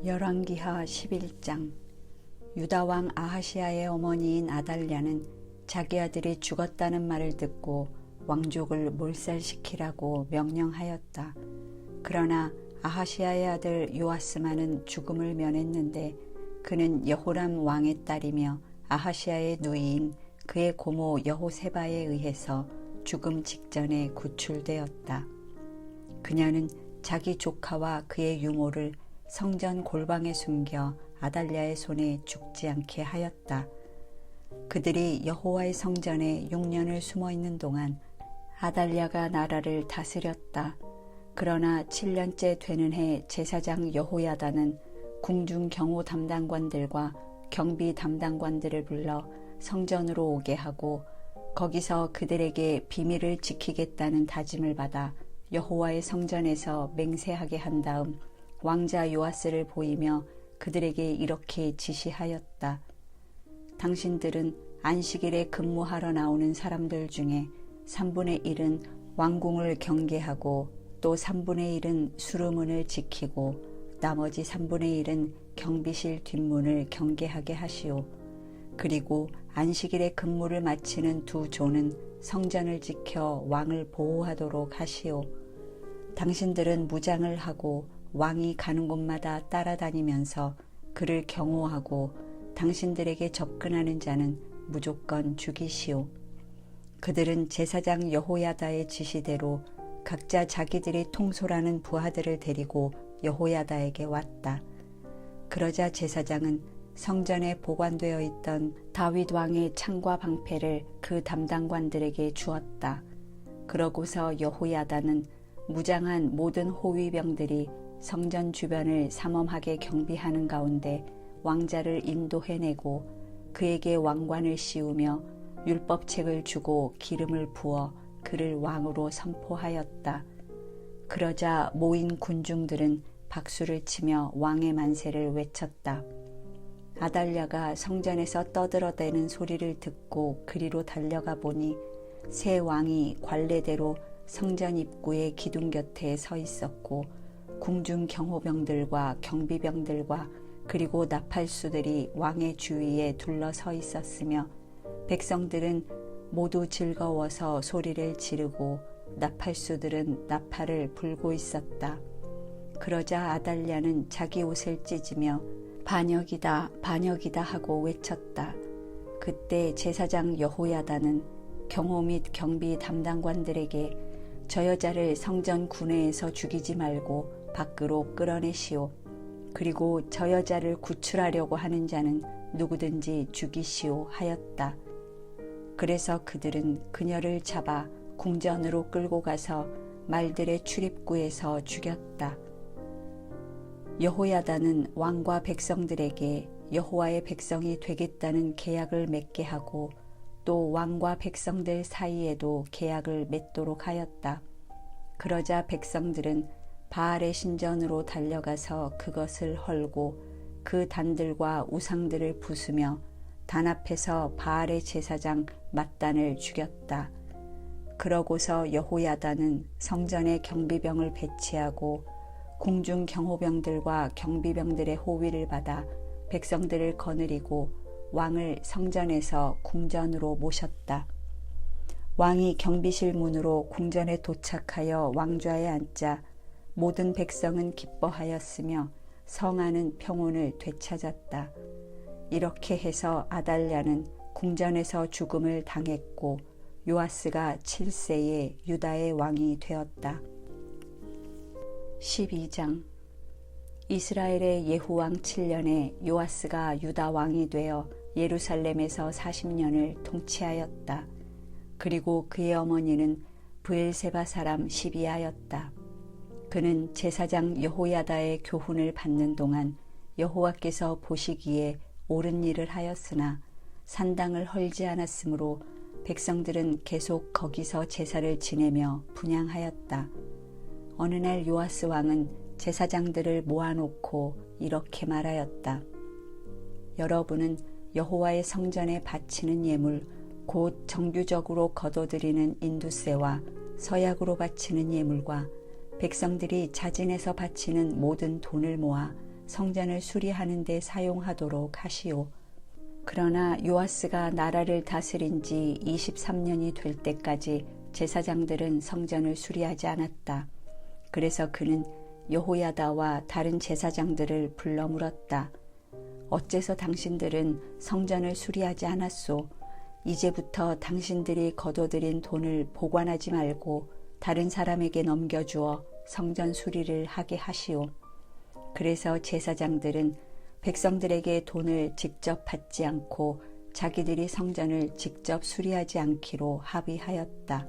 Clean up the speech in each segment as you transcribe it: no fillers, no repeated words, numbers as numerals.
열왕기하 11장. 유다왕 아하시야의 어머니인 아달랴는 자기 아들이 죽었다는 말을 듣고 왕족을 몰살시키라고 명령하였다. 그러나 아하시야의 아들 요아스만은 죽음을 면했는데 그는 여호람 왕의 딸이며 아하시야의 누이인 그의 고모 여호세바에 의해서 죽음 직전에 구출되었다. 그녀는 자기 조카와 그의 유모를 성전 골방에 숨겨 아달랴의 손에 죽지 않게 하였다. 그들이 여호와의 성전에 6년을 숨어 있는 동안 아달랴가 나라를 다스렸다. 그러나 7년째 되는 해 제사장 여호야다는 궁중 경호 담당관들과 경비 담당관들을 불러 성전으로 오게 하고 거기서 그들에게 비밀을 지키겠다는 다짐을 받아 여호와의 성전에서 맹세하게 한 다음 왕자 요아스를 보이며 그들에게 이렇게 지시하였다. 당신들은 안식일에 근무하러 나오는 사람들 중에 3분의 1은 왕궁을 경계하고 또 3분의 1은 수루문을 지키고 나머지 3분의 1은 경비실 뒷문을 경계하게 하시오. 그리고 안식일에 근무를 마치는 2조는 성전을 지켜 왕을 보호하도록 하시오. 당신들은 무장을 하고 왕이 가는 곳마다 따라다니면서 그를 경호하고 당신들에게 접근하는 자는 무조건 죽이시오. 그들은 제사장 여호야다의 지시대로 각자 자기들이 통솔하는 부하들을 데리고 여호야다에게 왔다. 그러자 제사장은 성전에 보관되어 있던 다윗 왕의 창과 방패를 그 담당관들에게 주었다. 그러고서 여호야다는 무장한 모든 호위병들이 성전 주변을 삼엄하게 경비하는 가운데 왕자를 인도해내고 그에게 왕관을 씌우며 율법책을 주고 기름을 부어 그를 왕으로 선포하였다. 그러자 모인 군중들은 박수를 치며 왕의 만세를 외쳤다. 아달랴가 성전에서 떠들어대는 소리를 듣고 그리로 달려가 보니 새 왕이 관례대로 성전 입구의 기둥 곁에 서 있었고 궁중 경호병들과 경비병들과 그리고 나팔수들이 왕의 주위에 둘러서 있었으며 백성들은 모두 즐거워서 소리를 지르고 나팔수들은 나팔을 불고 있었다. 그러자 아달랴는 자기 옷을 찢으며 반역이다 반역이다 하고 외쳤다. 그때 제사장 여호야다는 경호 및 경비 담당관들에게 저 여자를 성전 구내에서 죽이지 말고 밖으로 끌어내시오. 그리고 저 여자를 구출하려고 하는 자는 누구든지 죽이시오 하였다. 그래서 그들은 그녀를 잡아 궁전으로 끌고 가서 말들의 출입구에서 죽였다. 여호야다는 왕과 백성들에게 여호와의 백성이 되겠다는 계약을 맺게 하고 또 왕과 백성들 사이에도 계약을 맺도록 하였다. 그러자 백성들은 바알의 신전으로 달려가서 그것을 헐고 그 단들과 우상들을 부수며 단 앞에서 바알의 제사장 맏단을 죽였다. 그러고서 여호야다는 성전에 경비병을 배치하고 궁중 경호병들과 경비병들의 호위를 받아 백성들을 거느리고 왕을 성전에서 궁전으로 모셨다. 왕이 경비실 문으로 궁전에 도착하여 왕좌에 앉자 모든 백성은 기뻐하였으며 성 안은 평온을 되찾았다. 이렇게 해서 아달랴는 궁전에서 죽음을 당했고 요아스가 7세에 유다의 왕이 되었다. 12장. 이스라엘의 예후왕 7년에 요아스가 유다 왕이 되어 예루살렘에서 40년을 통치하였다. 그리고 그의 어머니는 브엘세바 사람 시비아였다. 그는 제사장 여호야다의 교훈을 받는 동안 여호와께서 보시기에 옳은 일을 하였으나 산당을 헐지 않았으므로 백성들은 계속 거기서 제사를 지내며 분향하였다. 어느 날 요아스 왕은 제사장들을 모아놓고 이렇게 말하였다. 여러분은 여호와의 성전에 바치는 예물 곧 정규적으로 거둬들이는 인두세와 서약으로 바치는 예물과 백성들이 자진해서 바치는 모든 돈을 모아 성전을 수리하는 데 사용하도록 하시오. 그러나 요아스가 나라를 다스린 지 23년이 될 때까지 제사장들은 성전을 수리하지 않았다. 그래서 그는 여호야다와 다른 제사장들을 불러 물었다. 어째서 당신들은 성전을 수리하지 않았소? 이제부터 당신들이 거둬들인 돈을 보관하지 말고 다른 사람에게 넘겨주어 성전 수리를 하게 하시오. 그래서 제사장들은 백성들에게 돈을 직접 받지 않고 자기들이 성전을 직접 수리하지 않기로 합의하였다.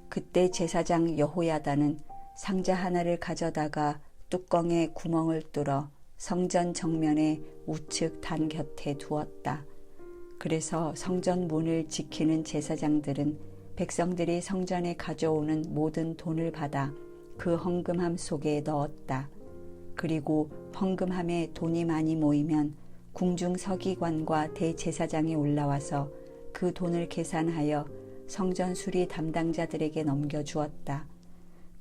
그때 제사장 여호야다는 상자 하나를 가져다가 뚜껑에 구멍을 뚫어 성전 정면의 우측 단 곁에 두었다. 그래서 성전 문을 지키는 제사장들은 백성들이 성전에 가져오는 모든 돈을 받아 그 헌금함 속에 넣었다. 그리고 헌금함에 돈이 많이 모이면 궁중 서기관과 대제사장이 올라와서 그 돈을 계산하여 성전 수리 담당자들에게 넘겨주었다.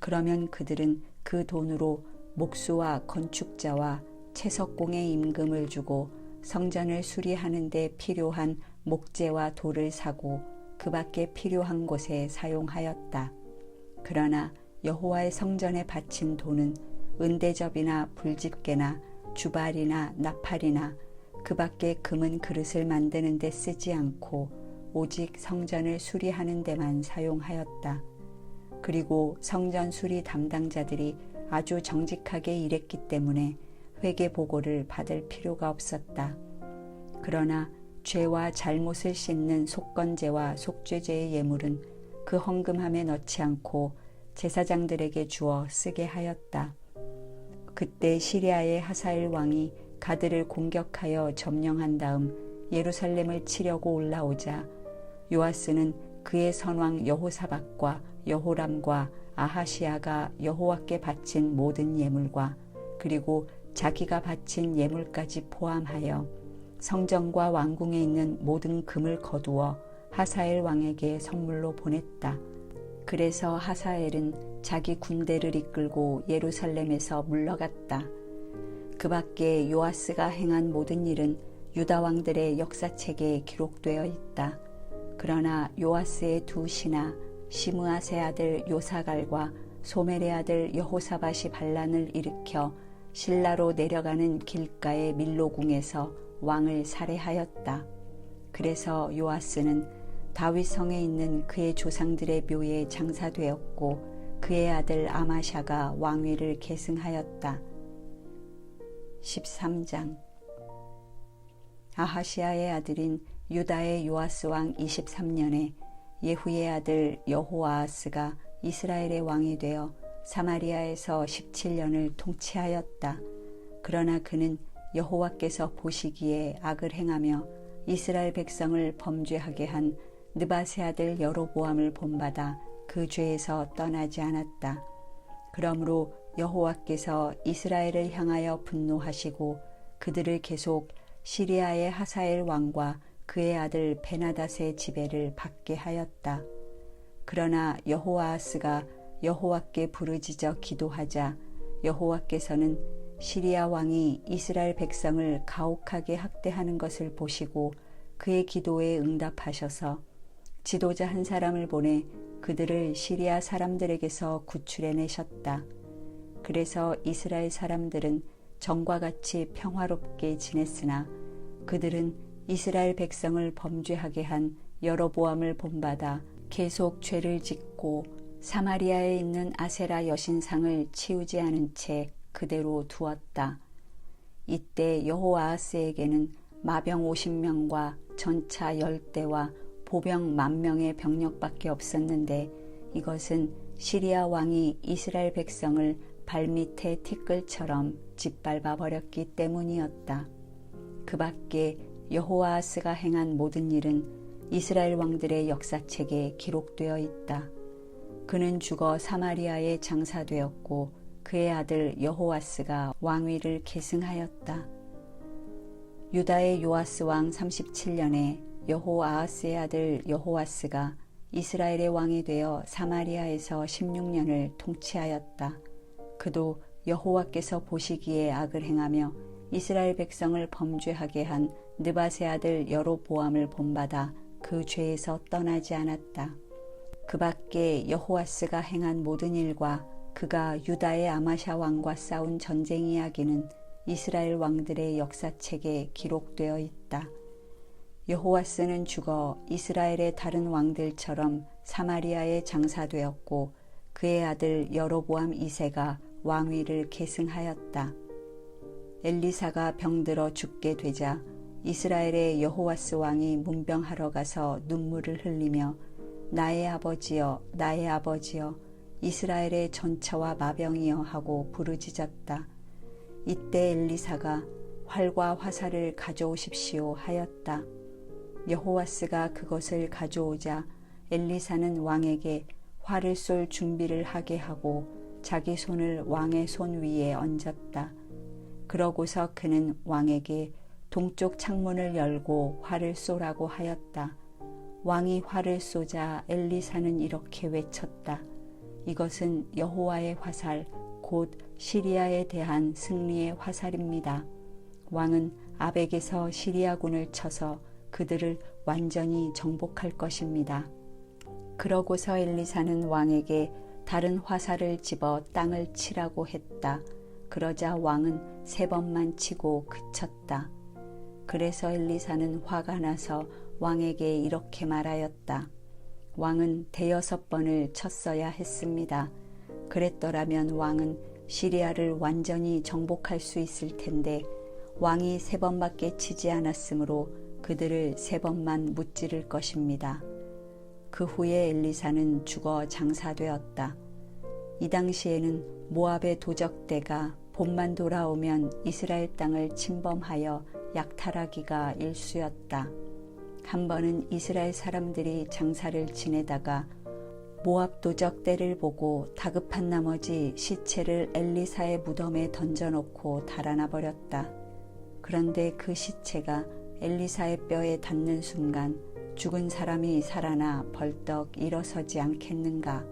그러면 그들은 그 돈으로 목수와 건축자와 채석공의 임금을 주고 성전을 수리하는 데 필요한 목재와 돌을 사고 그 밖에 필요한 곳에 사용하였다. 그러나 여호와의 성전에 바친 돈은 은대접이나 불집게나 주발이나 나팔이나 그 밖에 금은 그릇을 만드는 데 쓰지 않고 오직 성전을 수리하는 데만 사용하였다. 그리고 성전 수리 담당자들이 아주 정직하게 일했기 때문에 회개 보고를 받을 필요가 없었다. 그러나 죄와 잘못을 씻는 속건제와 속죄제의 예물은 그 헌금함에 넣지 않고 제사장들에게 주어 쓰게 하였다. 그때 시리아의 하사엘 왕이 가드를 공격하여 점령한 다음 예루살렘을 치려고 올라오자 요아스는 그의 선왕 여호사밧과 여호람과 아하시야가 여호와께 바친 모든 예물과 그리고 자기가 바친 예물까지 포함하여 성전과 왕궁에 있는 모든 금을 거두어 하사엘 왕에게 선물로 보냈다. 그래서 하사엘은 자기 군대를 이끌고 예루살렘에서 물러갔다. 그 밖에 요아스가 행한 모든 일은 유다 왕들의 역사책에 기록되어 있다. 그러나 요아스의 두 신하 시므아세 아들 요사갈과 소멜의 아들 여호사밧이 반란을 일으켜 실라로 내려가는 길가의 밀로궁에서 왕을 살해하였다. 그래서 요아스는 다윗 성에 있는 그의 조상들의 묘에 장사되었고 그의 아들 아마샤가 왕위를 계승하였다. 13장 아하시야의 아들인 유다의 요아스 왕 23년에 예후의 아들 여호아하스가 이스라엘의 왕이 되어 사마리아에서 17년을 통치하였다. 그러나 그는 여호와께서 보시기에 악을 행하며 이스라엘 백성을 범죄하게 한 느바세 아들 여로보암을 본받아 그 죄에서 떠나지 않았다. 그러므로 여호와께서 이스라엘을 향하여 분노하시고 그들을 계속 시리아의 하사엘 왕과 그의 아들 베나닷의 지배를 받게 하였다. 그러나 여호아하스가 여호와께 부르짖어 기도하자 여호와께서는 시리아 왕이 이스라엘 백성을 가혹하게 학대하는 것을 보시고 그의 기도에 응답하셔서 지도자 한 사람을 보내 그들을 시리아 사람들에게서 구출해내셨다. 그래서 이스라엘 사람들은 전과 같이 평화롭게 지냈으나 그들은 이스라엘 백성을 범죄하게 한 여로보암을 본받아 계속 죄를 짓고 사마리아에 있는 아세라 여신상을 치우지 않은 채 그대로 두었다. 이때 여호아하스에게는 마병 50명과 전차 10대와 보병 10,000명의 병력밖에 없었는데 이것은 시리아 왕이 이스라엘 백성을 발밑에 티끌처럼 짓밟아 버렸기 때문이었다. 그 밖에 여호아하스가 행한 모든 일은 이스라엘 왕들의 역사책에 기록되어 있다. 그는 죽어 사마리아에 장사되었고 그의 아들 여호아스가 왕위를 계승하였다. 유다의 요아스 왕 37년에 여호아하스의 아들 여호아스가 이스라엘의 왕이 되어 사마리아에서 16년을 통치하였다. 그도 여호와께서 보시기에 악을 행하며 이스라엘 백성을 범죄하게 한 느밧의 아들 여로보암을 본받아 그 죄에서 떠나지 않았다. 그 밖에 여호아스가 행한 모든 일과 그가 유다의 아마샤 왕과 싸운 전쟁 이야기는 이스라엘 왕들의 역사책에 기록되어 있다. 여호아스는 죽어 이스라엘의 다른 왕들처럼 사마리아에 장사되었고 그의 아들 여로보암 2세가 왕위를 계승하였다. 엘리사가 병들어 죽게 되자 이스라엘의 여호아스 왕이 문병하러 가서 눈물을 흘리며 나의 아버지여 나의 아버지여 이스라엘의 전차와 마병이여 하고 부르짖었다. 이때 엘리사가 활과 화살을 가져오십시오 하였다. 여호아스가 그것을 가져오자 엘리사는 왕에게 활을 쏠 준비를 하게 하고 자기 손을 왕의 손 위에 얹었다. 그러고서 그는 왕에게 동쪽 창문을 열고 활을 쏘라고 하였다. 왕이 활을 쏘자 엘리사는 이렇게 외쳤다. 이것은 여호와의 화살, 곧 시리아에 대한 승리의 화살입니다. 왕은 아벡에서 시리아군을 쳐서 그들을 완전히 정복할 것입니다. 그러고서 엘리사는 왕에게 다른 화살을 집어 땅을 치라고 했다. 그러자 왕은 3번만 치고 그쳤다. 그래서 엘리사는 화가 나서 왕에게 이렇게 말하였다. 왕은 5번을 쳤어야 했습니다. 그랬더라면 왕은 시리아를 완전히 정복할 수 있을 텐데 왕이 3번밖에 치지 않았으므로 그들을 3번만 무찌를 것입니다. 그 후에 엘리사는 죽어 장사되었다. 이 당시에는 모압의 도적대가 봄만 돌아오면 이스라엘 땅을 침범하여 약탈하기가 일쑤였다. 한 번은 이스라엘 사람들이 장사를 지내다가 모압 도적대를 보고 다급한 나머지 시체를 엘리사의 무덤에 던져놓고 달아나 버렸다. 그런데 그 시체가 엘리사의 뼈에 닿는 순간 죽은 사람이 살아나 벌떡 일어서지 않겠는가.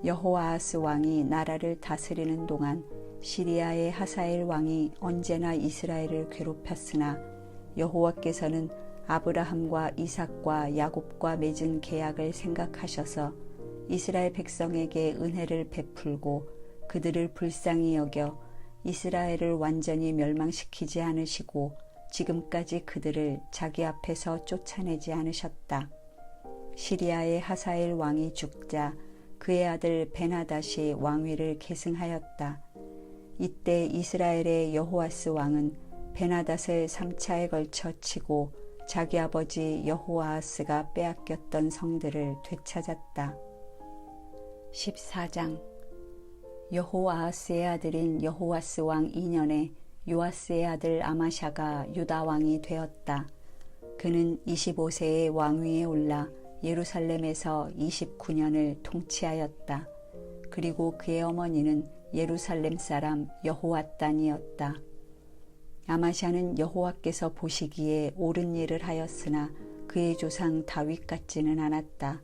여호아하스 왕이 나라를 다스리는 동안 시리아의 하사엘 왕이 언제나 이스라엘을 괴롭혔으나 여호와께서는 아브라함과 이삭과 야곱과 맺은 계약을 생각하셔서 이스라엘 백성에게 은혜를 베풀고 그들을 불쌍히 여겨 이스라엘을 완전히 멸망시키지 않으시고 지금까지 그들을 자기 앞에서 쫓아내지 않으셨다. 시리아의 하사엘 왕이 죽자 그의 아들 베나닷이 왕위를 계승하였다. 이때 이스라엘의 여호아스 왕은 베나닷을 3차에 걸쳐 치고 자기 아버지 여호아하스가 빼앗겼던 성들을 되찾았다. 14장 여호아하스의 아들인 여호아스 왕 2년에 요아스의 아들 아마샤가 유다 왕이 되었다. 그는 25세의 왕위에 올라 예루살렘에서 29년을 통치하였다. 그리고 그의 어머니는 예루살렘 사람 여호앗단이었다. 아마샤는 여호와께서 보시기에 옳은 일을 하였으나 그의 조상 다윗 같지는 않았다.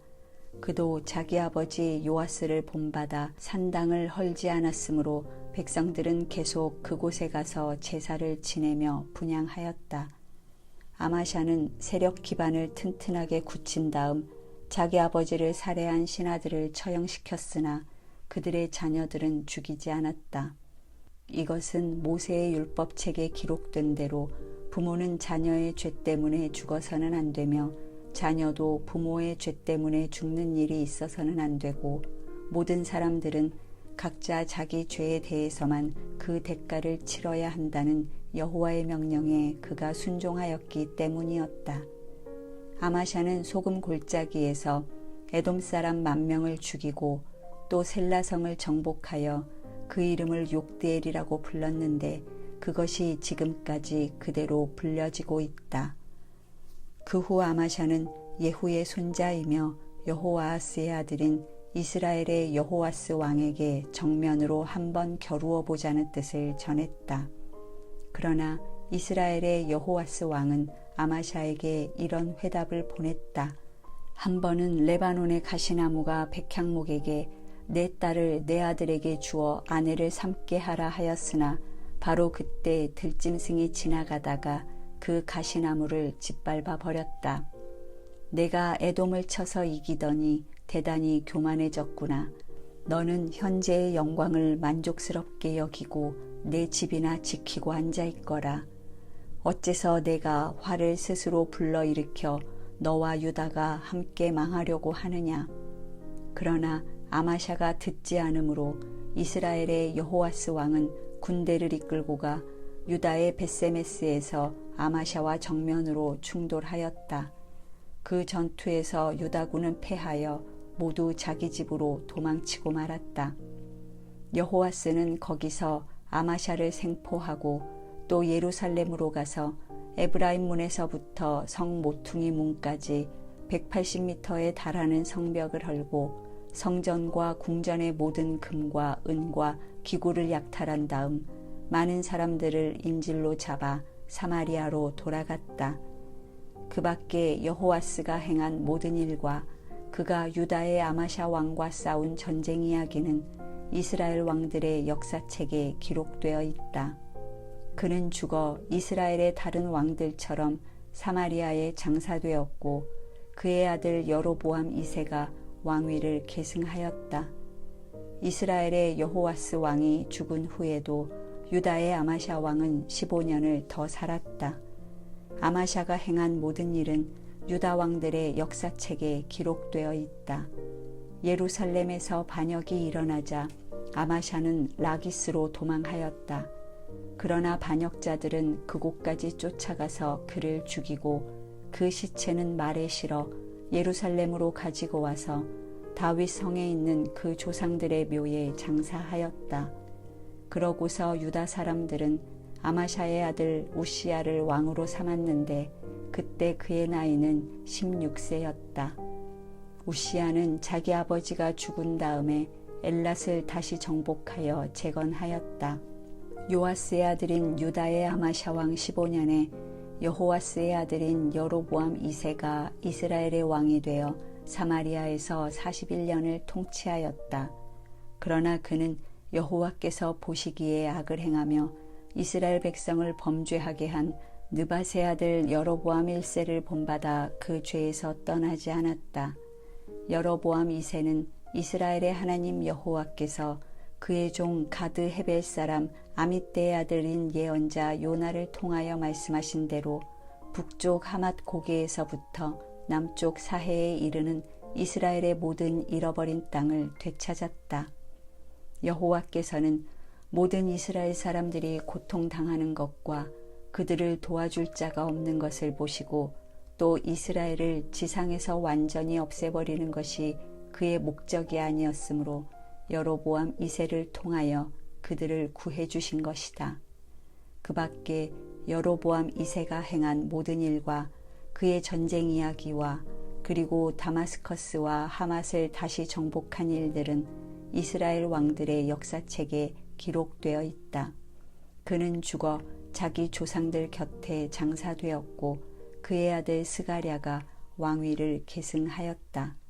그도 자기 아버지 요아스를 본받아 산당을 헐지 않았으므로 백성들은 계속 그곳에 가서 제사를 지내며 분향하였다. 아마샤는 세력 기반을 튼튼하게 굳힌 다음 자기 아버지를 살해한 신하들을 처형시켰으나 그들의 자녀들은 죽이지 않았다. 이것은 모세의 율법책에 기록된 대로 부모는 자녀의 죄 때문에 죽어서는 안 되며 자녀도 부모의 죄 때문에 죽는 일이 있어서는 안 되고 모든 사람들은 각자 자기 죄에 대해서만 그 대가를 치러야 한다는 여호와의 명령에 그가 순종하였기 때문이었다. 아마샤는 소금 골짜기에서 에돔 사람 10,000명을 죽이고 또 셀라성을 정복하여 그 이름을 욕드엘이라고 불렀는데 그것이 지금까지 그대로 불려지고 있다. 그 후 아마샤는 예후의 손자이며 여호아하스의 아들인 이스라엘의 여호아스 왕에게 정면으로 한번 겨루어 보자는 뜻을 전했다. 그러나 이스라엘의 여호아스 왕은 아마샤에게 이런 회답을 보냈다. 한 번은 레바논의 가시나무가 백향목에게 내 딸을 내 아들에게 주어 아내를 삼게 하라 하였으나 바로 그때 들짐승이 지나가다가 그 가시나무를 짓밟아 버렸다. 내가 에돔을 쳐서 이기더니 대단히 교만해졌구나. 너는 현재의 영광을 만족스럽게 여기고 내 집이나 지키고 앉아있거라. 어째서 내가 화를 스스로 불러일으켜 너와 유다가 함께 망하려고 하느냐. 그러나 아마샤가 듣지 않으므로 이스라엘의 여호와스 왕은 군대를 이끌고 가 유다의 벳세메스에서 아마샤와 정면으로 충돌하였다. 그 전투에서 유다군은 패하여 모두 자기 집으로 도망치고 말았다. 여호와스는 거기서 아마샤를 생포하고 또 예루살렘으로 가서 에브라임 문에서부터 성 모퉁이 문까지 180m에 달하는 성벽을 헐고 성전과 궁전의 모든 금과 은과 기구를 약탈한 다음 많은 사람들을 인질로 잡아 사마리아로 돌아갔다. 그 밖에 여호와스가 행한 모든 일과 그가 유다의 아마샤 왕과 싸운 전쟁 이야기는 이스라엘 왕들의 역사책에 기록되어 있다. 그는 죽어 이스라엘의 다른 왕들처럼 사마리아에 장사되었고 그의 아들 여로보암 2세가 왕위를 계승하였다. 이스라엘의 여호와스 왕이 죽은 후에도 유다의 아마샤 왕은 15년을 더 살았다. 아마샤가 행한 모든 일은 유다 왕들의 역사책에 기록되어 있다. 예루살렘에서 반역이 일어나자 아마샤는 라기스로 도망하였다. 그러나 반역자들은 그곳까지 쫓아가서 그를 죽이고 그 시체는 말에 실어 예루살렘으로 가지고 와서 다윗 성에 있는 그 조상들의 묘에 장사하였다. 그러고서 유다 사람들은 아마샤의 아들 우시야를 왕으로 삼았는데 그때 그의 나이는 16세였다. 우시야는 자기 아버지가 죽은 다음에 엘랏을 다시 정복하여 재건하였다. 요아스의 아들인 유다의 아마샤 왕 15년에 여호와스의 아들인 여로보암 2세가 이스라엘의 왕이 되어 사마리아에서 41년을 통치하였다. 그러나 그는 여호와께서 보시기에 악을 행하며 이스라엘 백성을 범죄하게 한 느밧의 아들 여로보암 1세를 본받아 그 죄에서 떠나지 않았다. 여로보암 2세는 이스라엘의 하나님 여호와께서 그의 종 가드 헤벨 사람 아mit대의 아들인 예언자 요나를 통하여 말씀하신 대로 북쪽 하맛 고개에서부터 남쪽 사해에 이르는 이스라엘의 모든 잃어버린 땅을 되찾았다. 여호와께서는 모든 이스라엘 사람들이 고통당하는 것과 그들을 도와줄 자가 없는 것을 보시고 또 이스라엘을 지상에서 완전히 없애버리는 것이 그의 목적이 아니었으므로 여로보암 2세를 통하여 그들을 구해 주신 것이다. 그 밖에 여로보암 2세가 행한 모든 일과 그의 전쟁 이야기와 그리고 다마스커스와 하맛을 다시 정복한 일들은 이스라엘 왕들의 역사책에 기록되어 있다. 그는 죽어 자기 조상들 곁에 장사되었고 그의 아들 스가랴가 왕위를 계승하였다.